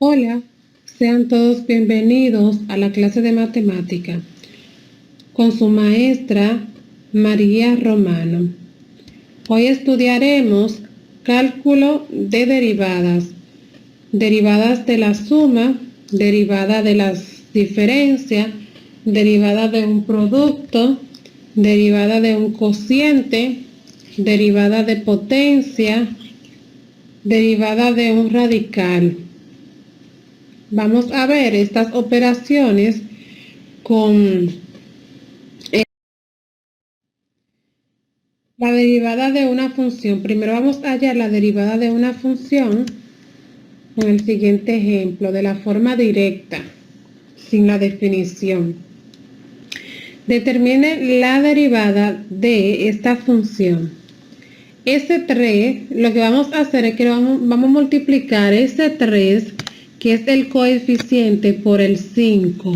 Hola, sean todos bienvenidos a la clase de matemática con su maestra María Romano. Hoy estudiaremos cálculo de derivadas, derivadas de la suma, derivada de las diferencias, derivada de un producto, derivada de un cociente, derivada de potencia, derivada de un radical. Vamos a ver estas operaciones con la derivada de una función. Primero vamos a hallar la derivada de una función con el siguiente ejemplo, de la forma directa, sin la definición. Determine la derivada de esta función. Ese 3, lo que vamos a hacer es que vamos a multiplicar ese 3, que es el coeficiente, por el 5.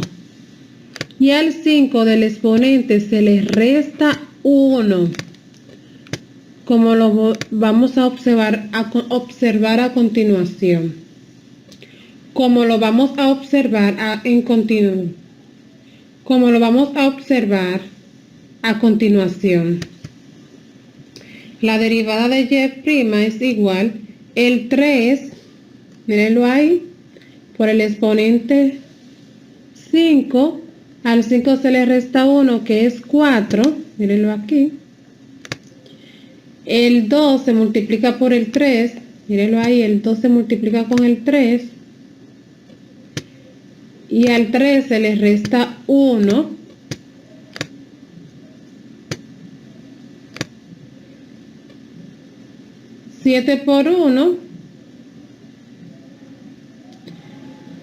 Y al 5 del exponente se le resta 1, como lo vamos a observar a continuación. Como lo vamos a observar a continuación. La derivada de y' es igual el 3, mírenlo ahí, por el exponente 5, al 5 se le resta 1, que es 4, mírenlo aquí. El 2 se multiplica por el 3, mírenlo ahí, el 2 se multiplica con el 3, y al 3 se le resta 1, siete por 1,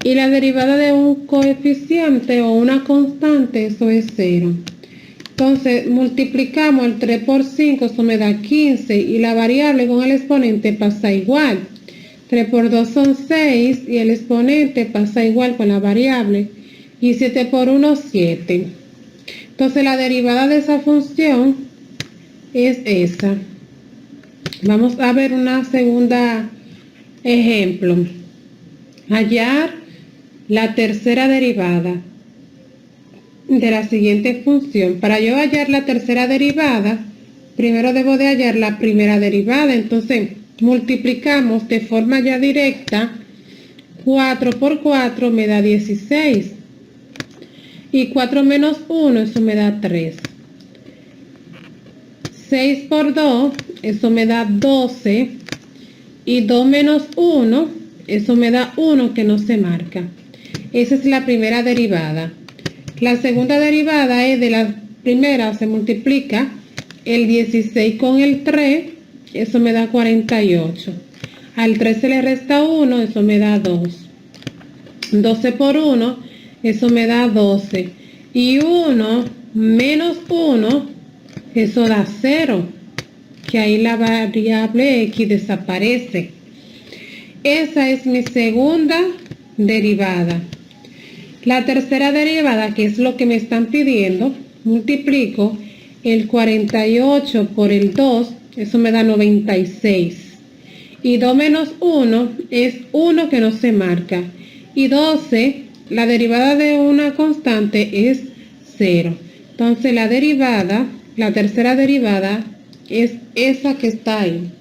y la derivada de un coeficiente o una constante, eso es 0. Entonces multiplicamos el 3 por 5, eso me da 15, y la variable con el exponente pasa igual. 3 por 2 son 6, y el exponente pasa igual con la variable, y 7 por 1, 7. Entonces la derivada de esa función es esa. Vamos a ver una segunda ejemplo. Hallar la tercera derivada de la siguiente función. Para yo hallar la tercera derivada, primero debo de hallar la primera derivada. Entonces multiplicamos de forma ya directa. 4 por 4 me da 16, y 4 menos 1, eso me da 3. 6 por 2, eso me da 12, y 2 menos 1, eso me da 1, que no se marca. Esa es la primera derivada. La segunda derivada es de la primera, se multiplica el 16 con el 3, eso me da 48. Al 3 se le resta 1, eso me da 2. 12 por 1, eso me da 12. Y 1 menos 1, eso da 0, que ahí la variable x desaparece. Esa es mi segunda derivada. La tercera derivada, que es lo que me están pidiendo, multiplico el 48 por el 2, eso me da 96. Y 2 menos 1 es 1, que no se marca. Y 12, la derivada de una constante es 0. Entonces la derivada, la tercera derivada, es esa que está ahí.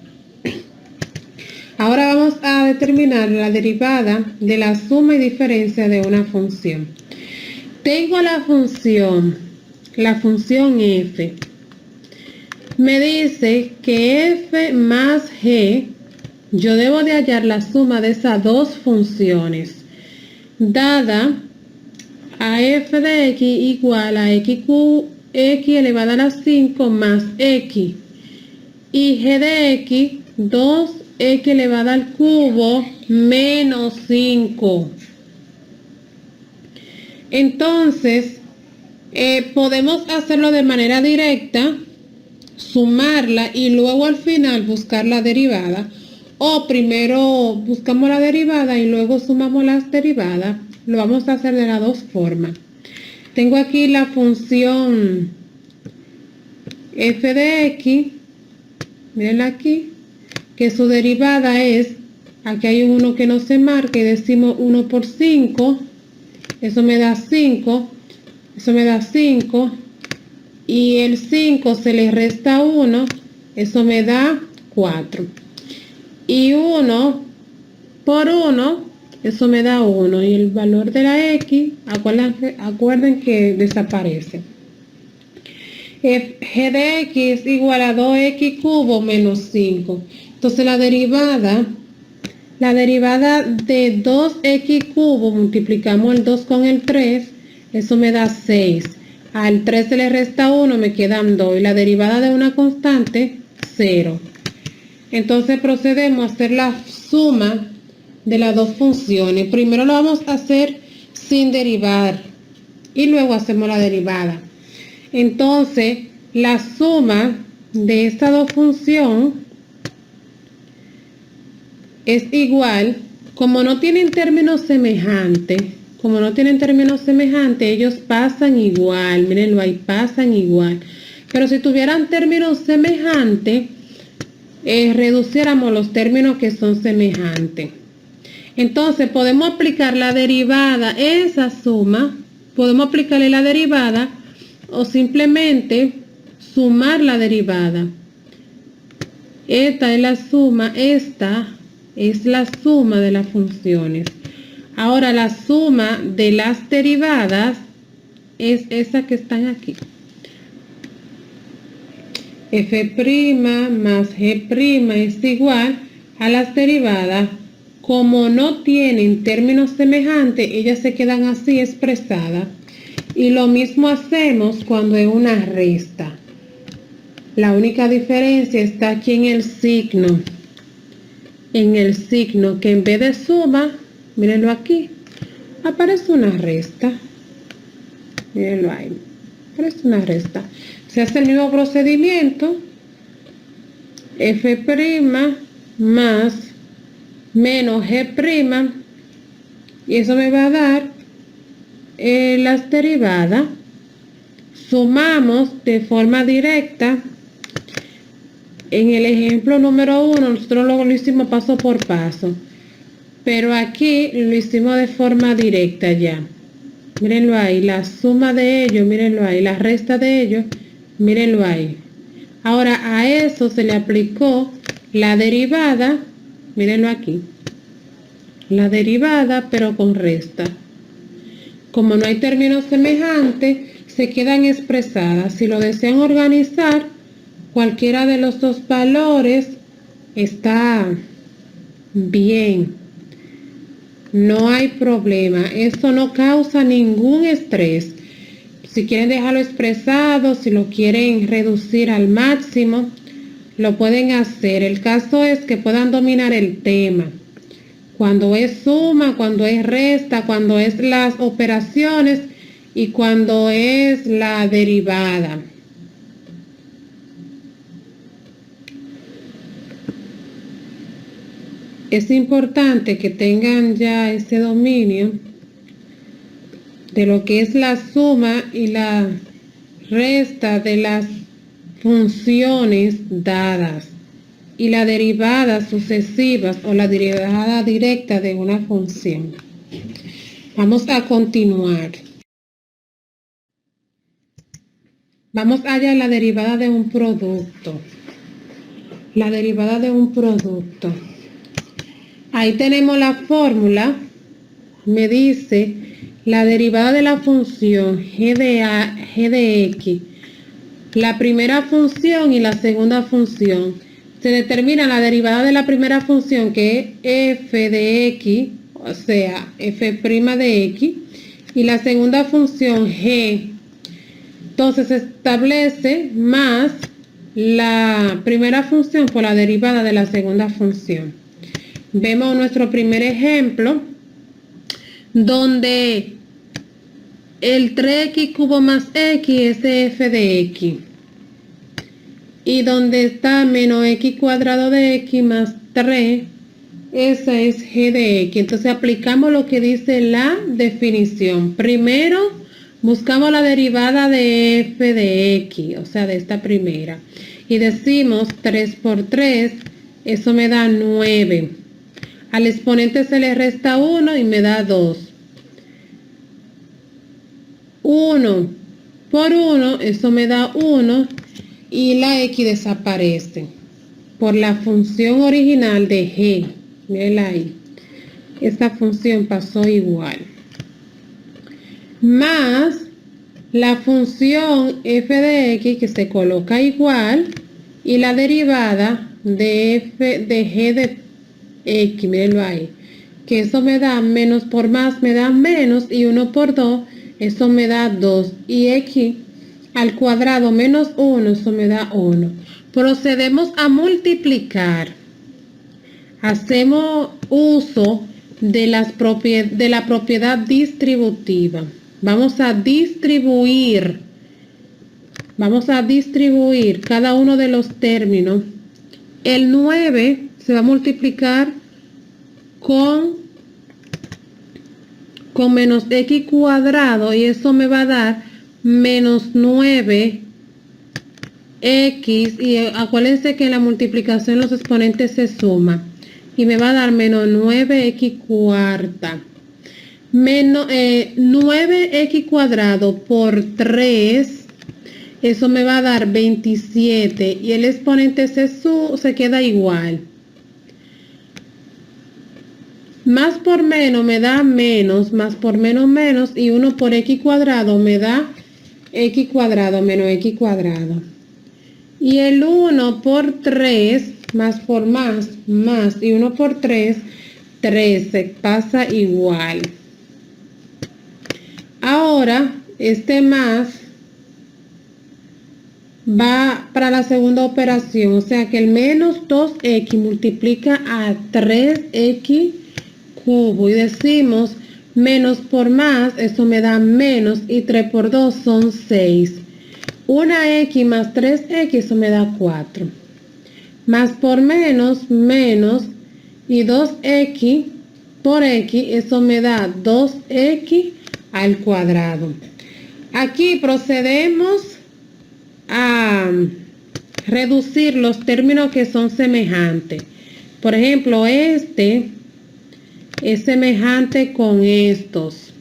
Ahora vamos a determinar la derivada de la suma y diferencia de una función. Tengo la función f. Me dice que f más g, yo debo de hallar la suma de esas dos funciones, dada a f de x igual a x elevada a la 5 más x, y g de x, 2x elevada al cubo menos 5. Entonces, podemos hacerlo de manera directa, sumarla y luego al final buscar la derivada. O primero buscamos la derivada y luego sumamos las derivadas. Lo vamos a hacer de las dos formas. Tengo aquí la función f de x, miren aquí, que su derivada es Aquí hay un 1 que no se marca y decimos 1 por 5. Eso me da 5. Eso me da 5. Y el 5 se le resta 1. Eso me da 4. Y 1 por 1, eso me da 1. Y el valor de la X, acuerden que desaparece. G de X es igual a 2X cubo menos 5. Entonces la derivada de 2X cubo, multiplicamos el 2 con el 3, eso me da 6. Al 3 se le resta 1, me quedan 2. Y la derivada de una constante, 0. Entonces procedemos a hacer la suma de las dos funciones. Primero lo vamos a hacer sin derivar y luego hacemos la derivada. Entonces la suma de estas dos funciones es igual, como no tienen términos semejantes, ellos pasan igual. Mírenlo ahí, pasan igual. Pero si tuvieran términos semejantes, reduciéramos los términos que son semejantes. Entonces podemos aplicar la derivada, esa suma, podemos aplicarle la derivada o simplemente sumar la derivada. Esta es la suma, esta es la suma de las funciones. Ahora la suma de las derivadas es esa que están aquí. F' más G' es igual a las derivadas. Como no tienen términos semejantes, ellas se quedan así expresadas. Y lo mismo hacemos cuando es una resta. La única diferencia está aquí en el signo. En el signo, que en vez de suma, mírenlo aquí, aparece una resta. Mírenlo ahí, aparece una resta. Se hace el mismo procedimiento. F' más menos G', y eso me va a dar las derivadas. Sumamos de forma directa. En el ejemplo número 1 nosotros lo hicimos paso por paso, pero aquí lo hicimos de forma directa ya. Mírenlo ahí, la suma de ellos, mírenlo ahí, la resta de ellos, mírenlo ahí. Ahora a eso se le aplicó la derivada, mírenlo aquí, la derivada pero con resta. Como no hay términos semejantes, se quedan expresadas. Si lo desean organizar, cualquiera de los dos valores está bien. No hay problema. Esto no causa ningún estrés. Si quieren dejarlo expresado, si lo quieren reducir al máximo, lo pueden hacer. El caso es que puedan dominar el tema. Cuando es suma, cuando es resta, cuando es las operaciones y cuando es la derivada. Es importante que tengan ya ese dominio de lo que es la suma y la resta de las funciones dadas y la derivada sucesivas o la derivada directa de una función. Vamos a continuar. Vamos allá a la derivada de un producto. La derivada de un producto. Ahí tenemos la fórmula. Me dice la derivada de la función g de x. La primera función y la segunda función. Se determina la derivada de la primera función, que es f de x, o sea, f' de x. Y la segunda función, g. Entonces se establece más la primera función por la derivada de la segunda función. Vemos nuestro primer ejemplo, donde el 3x cubo más x es f de x. Y donde está menos x cuadrado de x más 3, esa es g de x. Entonces aplicamos lo que dice la definición. Primero buscamos la derivada de f de x, o sea, de esta primera. Y decimos 3 por 3, eso me da 9. Al exponente se le resta 1 y me da 2. 1 por 1, eso me da 1 y la x desaparece por la función original de g. Mírenla ahí. Esta función pasó igual. Más la función f de x que se coloca igual y la derivada de f de g de x, mírenlo ahí, que eso me da menos por más, me da menos, y 1 por 2, eso me da 2, y x al cuadrado menos 1, eso me da 1. Procedemos a multiplicar. Hacemos uso de la propiedad distributiva. Vamos a distribuir cada uno de los términos. El 9 se va a multiplicar con menos x cuadrado y eso me va a dar menos 9x, y acuérdense que en la multiplicación los exponentes se suman y me va a dar menos 9x cuarta. 9x cuadrado por 3, eso me va a dar 27 y el exponente se queda igual. Más por menos me da menos, más por menos menos, y 1 por x cuadrado me da x cuadrado menos x cuadrado. Y el 1 por 3, más por más, y 1 por 3, 13, pasa igual. Ahora, este más va para la segunda operación, o sea que el menos 2x multiplica a 3x cubo, y decimos menos por más, eso me da menos, y 3 por 2 son 6. Una x más 3x, eso me da 4. Más por menos, menos, y 2x por x, eso me da 2x al cuadrado. Aquí procedemos a reducir los términos que son semejantes. Por ejemplo, este es semejante con estos.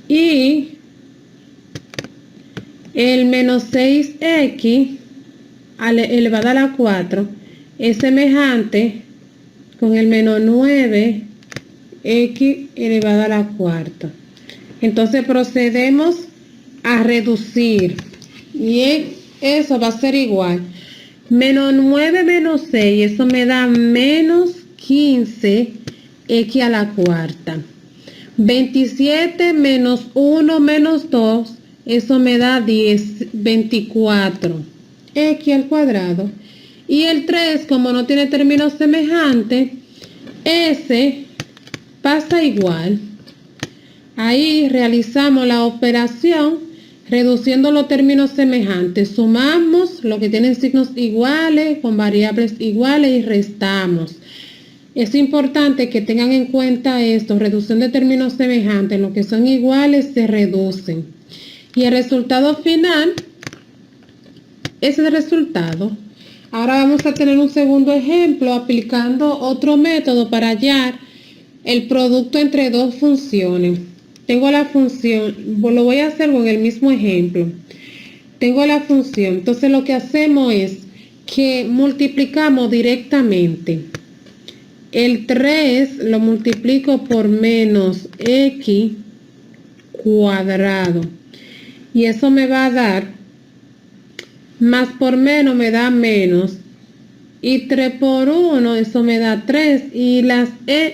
Y el menos 6x elevado a la 4 es semejante con el menos 9x elevado a la cuarta. Entonces procedemos a reducir. Y eso va a ser igual. Menos 9 menos 6, eso me da menos 15x a la cuarta. 27 menos 1 menos 2, eso me da 24 x al cuadrado. Y el 3, como no tiene términos semejantes, ese pasa igual. Ahí realizamos la operación reduciendo los términos semejantes. Sumamos lo que tienen signos iguales con variables iguales y restamos. Es importante que tengan en cuenta esto, reducción de términos semejantes, lo que son iguales se reducen. Y el resultado final es el resultado. Ahora vamos a tener un segundo ejemplo aplicando otro método para hallar el producto entre dos funciones. Tengo la función, lo voy a hacer con el mismo ejemplo. Tengo la función, entonces lo que hacemos es que multiplicamos directamente. El 3 lo multiplico por menos x cuadrado. Y eso me va a dar, más por menos me da menos. Y 3 por 1, eso me da 3. Y las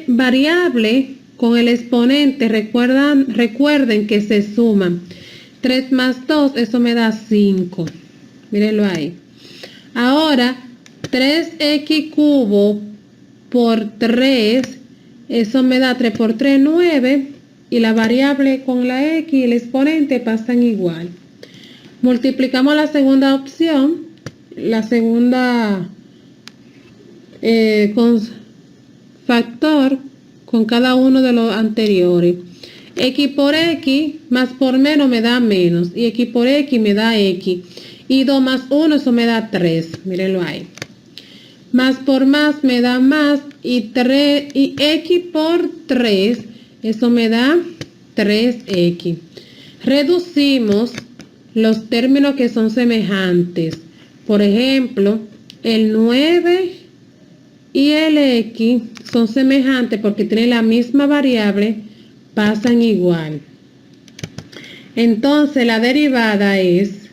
variables con el exponente, recuerden que se suman. 3 más 2, eso me da 5. Mírenlo ahí. Ahora, 3x cubo por 3, eso me da 3 por 3, 9. Y la variable con la x y el exponente pasan igual. Multiplicamos la segunda opción, la segunda con factor con cada uno de los anteriores. X por x más por menos me da menos, y x por x me da x, y 2 más 1, eso me da 3. Mírenlo ahí. Más por más me da más y x por 3, eso me da 3x. Reducimos los términos que son semejantes. Por ejemplo, el 9 y el x son semejantes porque tienen la misma variable, pasan igual. Entonces la derivada es,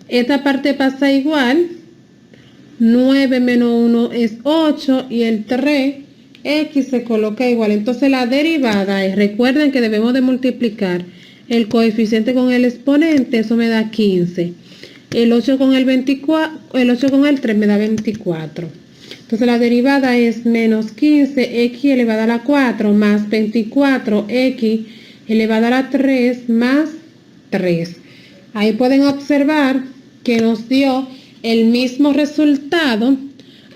esta parte pasa igual, 9 menos 1 es 8 y el 3x se coloca igual. Entonces la derivada es, recuerden que debemos de multiplicar el coeficiente con el exponente, eso me da 15. El 8 con el 24, el 8 con el 3 me da 24. Entonces la derivada es menos 15 x elevado a la 4 más 24 x elevado a la 3 más 3. Ahí pueden observar que nos dio el mismo resultado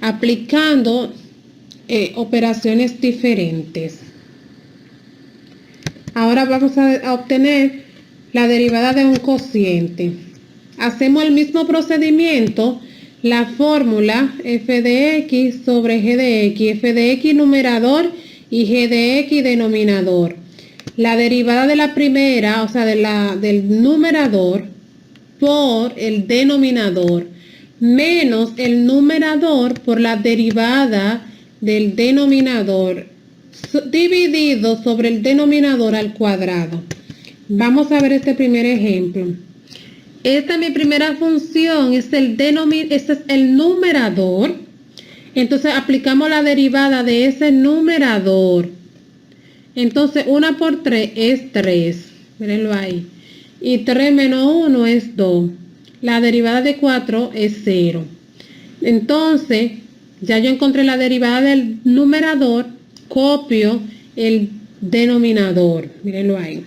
aplicando operaciones diferentes. Ahora vamos a obtener la derivada de un cociente. Hacemos el mismo procedimiento, la fórmula f de x sobre g de x, f de x numerador y g de x denominador. La derivada de la primera, o sea, del numerador por el denominador, menos el numerador por la derivada del denominador, dividido sobre el denominador al cuadrado. Vamos a ver este primer ejemplo. Esta es mi primera función, este es el numerador. Entonces aplicamos la derivada de ese numerador. Entonces 1 por 3 es 3. Mírenlo ahí. Y 3 menos 1 es 2. La derivada de 4 es 0. Entonces, ya yo encontré la derivada del numerador, copio el denominador. Mírenlo ahí.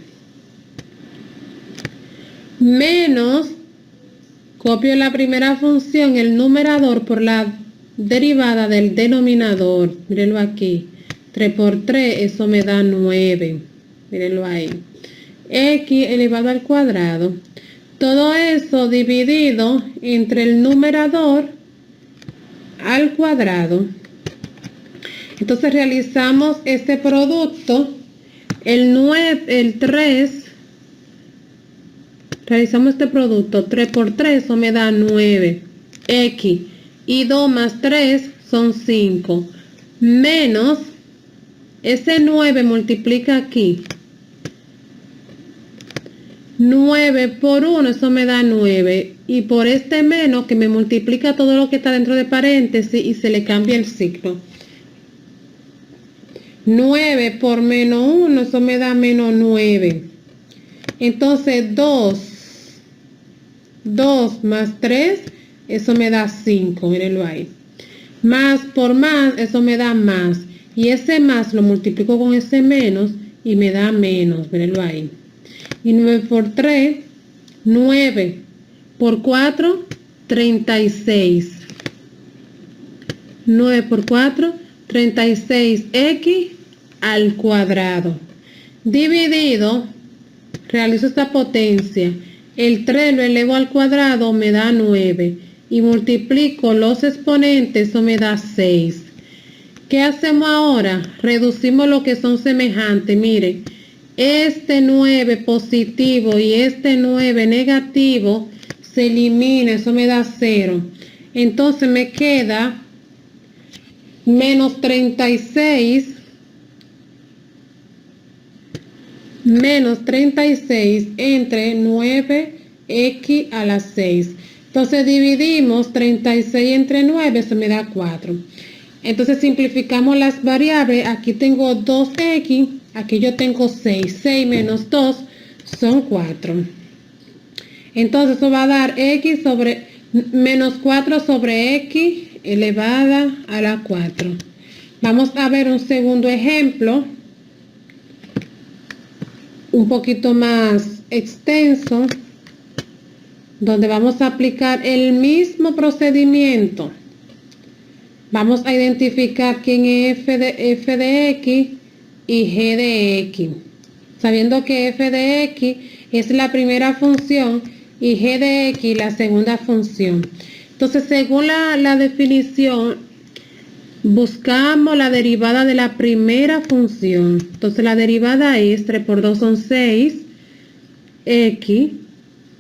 Menos, copio la primera función, el numerador, por la derivada del denominador. Mírenlo aquí. 3 por 3, eso me da 9. Mírenlo ahí. X elevado al cuadrado. Todo eso dividido entre el numerador al cuadrado. Entonces realizamos este producto. El 3. Realizamos este producto. 3 por 3, eso me da 9. X. Y 2 más 3 son 5. Menos, ese 9 multiplica aquí. 9 por 1, eso me da 9. Y por este menos, que me multiplica todo lo que está dentro de paréntesis y se le cambia el signo. 9 por menos 1, eso me da menos 9. Entonces 2 más 3, eso me da 5. Mírenlo ahí. Más por más, eso me da más. Y ese más lo multiplico con ese menos y me da menos. Mírenlo ahí. Y 9 por 3, 9 por 4, 36. 9 por 4, 36x al cuadrado. Dividido, realizo esta potencia. El 3 lo elevo al cuadrado, me da 9. Y multiplico los exponentes, eso me da 6. ¿Qué hacemos ahora? Reducimos lo que son semejantes. Miren, este 9 positivo y este 9 negativo se elimina, eso me da 0. Entonces me queda menos 36 entre 9x a la 6. Entonces dividimos 36 entre 9, eso me da 4. Entonces simplificamos las variables. Aquí tengo 2x, aquí yo tengo 6. 6 menos 2 son 4. Entonces eso va a dar x sobre menos 4 sobre x elevada a la 4. Vamos a ver un segundo ejemplo, un poquito más extenso, donde vamos a aplicar el mismo procedimiento. Vamos a identificar quién es f de x y g de x. Sabiendo que f de x es la primera función y g de x la segunda función. Entonces, según la definición, buscamos la derivada de la primera función. Entonces, la derivada es 3 por 2 son 6, x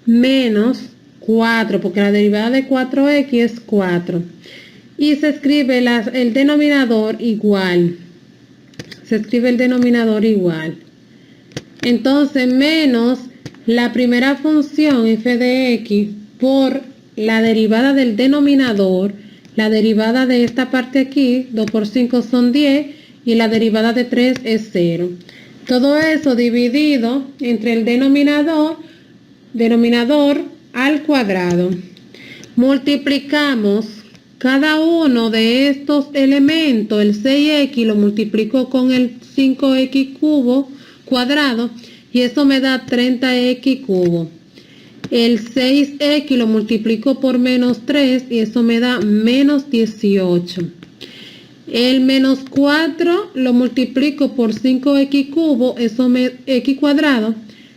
menos 4, porque la derivada de 4x es 4. Y se escribe el denominador igual. Se escribe el denominador igual. Entonces, menos la primera función f de x por la derivada del denominador, la derivada de esta parte aquí, 2 por 5 son 10, y la derivada de 3 es 0. Todo eso dividido entre el denominador al cuadrado. Multiplicamos cada uno de estos elementos, el 6x lo multiplico con el 5x cuadrado, y eso me da 30x cubo. El 6x lo multiplico por menos 3 y eso me da menos 18. El menos 4 lo multiplico por 5x cubo, x cuadrado,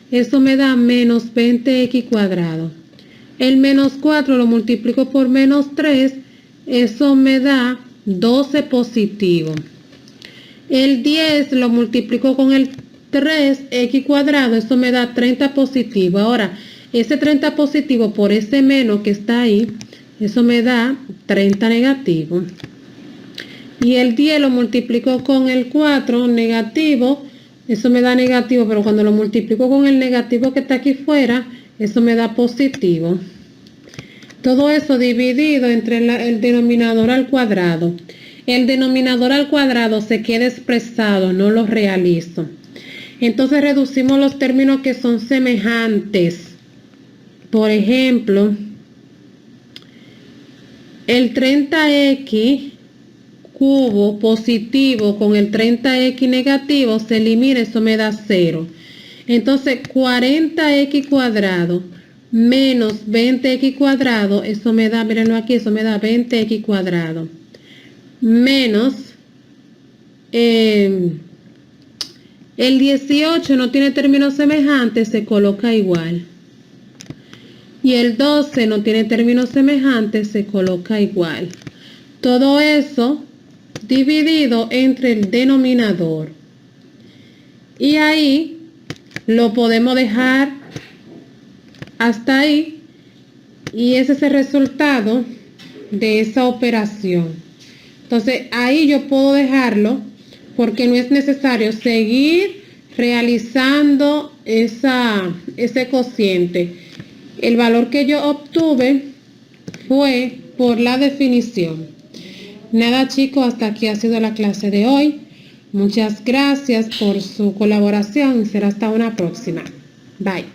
eso me da menos 20x cuadrado. El menos 4 lo multiplico por menos 3, eso me da 12 positivo. El 10 lo multiplico con el 3x cuadrado, eso me da 30 positivo. Ahora, ese 30 positivo por ese menos que está ahí, eso me da 30 negativo. Y el 10 lo multiplico con el 4 negativo, eso me da negativo, pero cuando lo multiplico con el negativo que está aquí fuera, eso me da positivo. Todo eso dividido entre el denominador al cuadrado. El denominador al cuadrado se queda expresado, no lo realizo. Entonces reducimos los términos que son semejantes. Por ejemplo, el 30x cubo positivo con el 30x negativo se elimina, eso me da 0. Entonces 40x cuadrado menos 20x cuadrado, eso me da, mírenlo aquí, eso me da 20x cuadrado. Menos el 18 no tiene términos semejantes, se coloca igual. Y el 12 no tiene términos semejantes, se coloca igual. Todo eso dividido entre el denominador. Y ahí lo podemos dejar hasta ahí. Y ese es el resultado de esa operación. Entonces ahí yo puedo dejarlo porque no es necesario seguir realizando ese cociente. El valor que yo obtuve fue por la definición. Nada, chicos, hasta aquí ha sido la clase de hoy. Muchas gracias por su colaboración y será hasta una próxima. Bye.